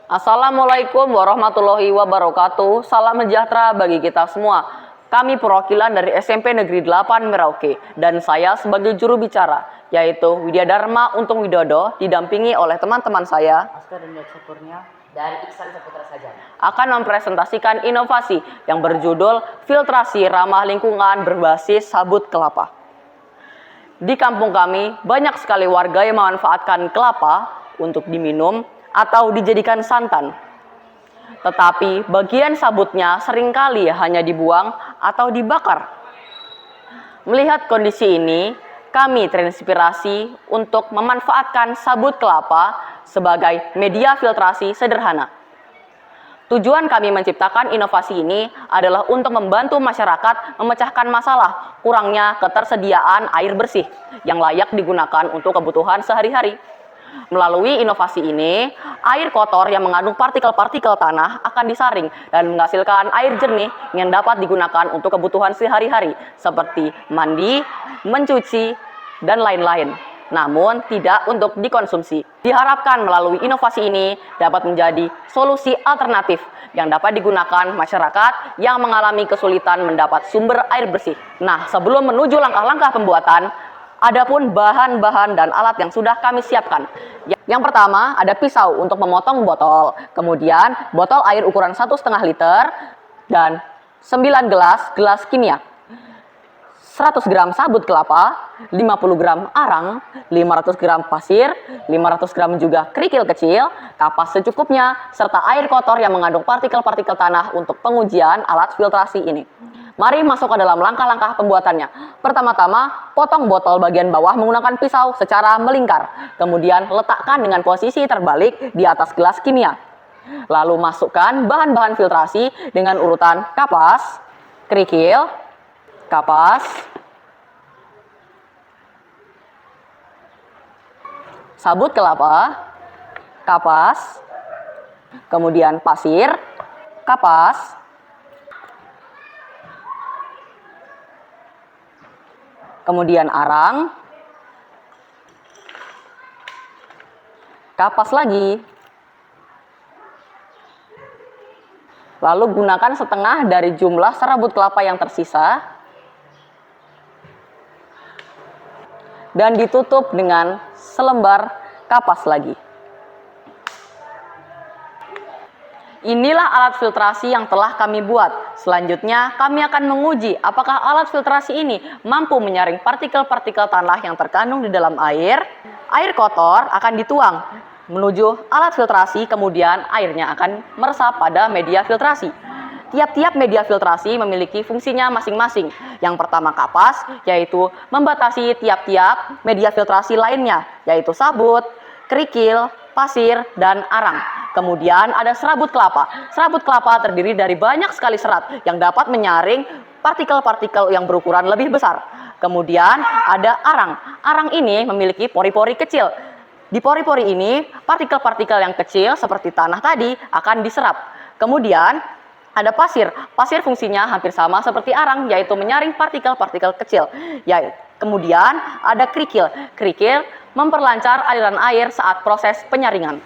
Assalamualaikum warahmatullahi wabarakatuh. Salam sejahtera bagi kita semua. Kami perwakilan dari SMP Negeri 8 Merauke dan saya sebagai juru bicara, yaitu Widya Dharma Untung Widodo, didampingi oleh teman-teman saya Aska dan Kurnia dari Iksan Saputra Sajana akan mempresentasikan inovasi yang berjudul filtrasi ramah lingkungan berbasis sabut kelapa. Di kampung kami banyak sekali warga yang memanfaatkan kelapa untuk diminum atau dijadikan santan. Tetapi bagian sabutnya seringkali hanya dibuang atau dibakar. Melihat kondisi ini, kami terinspirasi untuk memanfaatkan sabut kelapa sebagai media filtrasi sederhana. Tujuan kami menciptakan inovasi ini adalah untuk membantu masyarakat memecahkan masalah kurangnya ketersediaan air bersih yang layak digunakan untuk kebutuhan sehari-hari. Melalui inovasi ini, air kotor yang mengandung partikel-partikel tanah akan disaring dan menghasilkan air jernih yang dapat digunakan untuk kebutuhan sehari-hari seperti mandi, mencuci, dan lain-lain. Namun tidak untuk dikonsumsi. Diharapkan melalui inovasi ini dapat menjadi solusi alternatif yang dapat digunakan masyarakat yang mengalami kesulitan mendapat sumber air bersih. Nah, sebelum menuju langkah-langkah pembuatan, adapun bahan-bahan dan alat yang sudah kami siapkan. Yang pertama ada pisau untuk memotong botol, kemudian botol air ukuran 1,5 liter dan 9 gelas kimia, 100 gram sabut kelapa, 50 gram arang, 500 gram pasir, 500 gram juga kerikil kecil, kapas secukupnya, serta air kotor yang mengandung partikel-partikel tanah untuk pengujian alat filtrasi ini. Mari masuk ke dalam langkah-langkah pembuatannya. Pertama-tama, potong botol bagian bawah menggunakan pisau secara melingkar. Kemudian letakkan dengan posisi terbalik di atas gelas kimia. Lalu masukkan bahan-bahan filtrasi dengan urutan kapas, kerikil, kapas, sabut kelapa, kapas, kemudian pasir, kapas, kemudian arang, kapas lagi, lalu gunakan setengah dari jumlah serabut kelapa yang tersisa, dan ditutup dengan selembar kapas lagi. Inilah alat filtrasi yang telah kami buat. Selanjutnya, kami akan menguji apakah alat filtrasi ini mampu menyaring partikel-partikel tanah yang terkandung di dalam air. Air kotor akan dituang menuju alat filtrasi, kemudian airnya akan meresap pada media filtrasi. Tiap-tiap media filtrasi memiliki fungsinya masing-masing. Yang pertama kapas, yaitu membatasi tiap-tiap media filtrasi lainnya, yaitu sabut, kerikil, pasir, dan arang. Kemudian ada serabut kelapa. Serabut kelapa terdiri dari banyak sekali serat yang dapat menyaring partikel-partikel yang berukuran lebih besar. Kemudian ada arang. Arang ini memiliki pori-pori kecil. Di pori-pori ini, partikel-partikel yang kecil seperti tanah tadi akan diserap. Kemudian ada pasir. Pasir fungsinya hampir sama seperti arang, yaitu menyaring partikel-partikel kecil. Kemudian ada kerikil. Kerikil memperlancar aliran air saat proses penyaringan.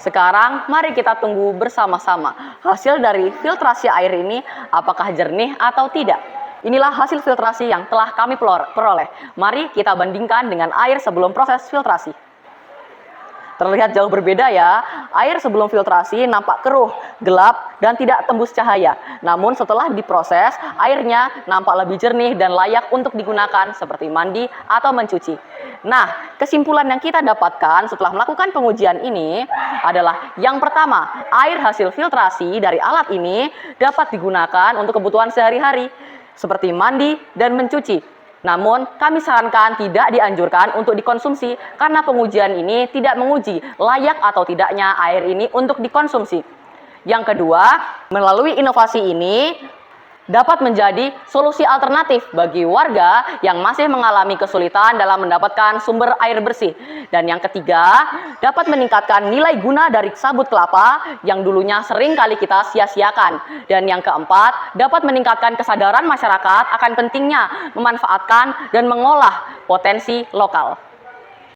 Sekarang mari kita tunggu bersama-sama hasil dari filtrasi air ini apakah jernih atau tidak. Inilah hasil filtrasi yang telah kami peroleh. Mari kita bandingkan dengan air sebelum proses filtrasi. Terlihat jauh berbeda ya. Air sebelum filtrasi nampak keruh, gelap, dan tidak tembus cahaya. Namun setelah diproses, airnya nampak lebih jernih dan layak untuk digunakan seperti mandi atau mencuci. Nah, kesimpulan yang kita dapatkan setelah melakukan pengujian ini adalah yang pertama, air hasil filtrasi dari alat ini dapat digunakan untuk kebutuhan sehari-hari seperti mandi dan mencuci. Namun, kami sarankan tidak dianjurkan untuk dikonsumsi karena pengujian ini tidak menguji layak atau tidaknya air ini untuk dikonsumsi. Yang kedua, melalui inovasi ini dapat menjadi solusi alternatif bagi warga yang masih mengalami kesulitan dalam mendapatkan sumber air bersih. Dan yang ketiga, dapat meningkatkan nilai guna dari sabut kelapa yang dulunya sering kali kita sia-siakan. Dan yang keempat, dapat meningkatkan kesadaran masyarakat akan pentingnya memanfaatkan dan mengolah potensi lokal.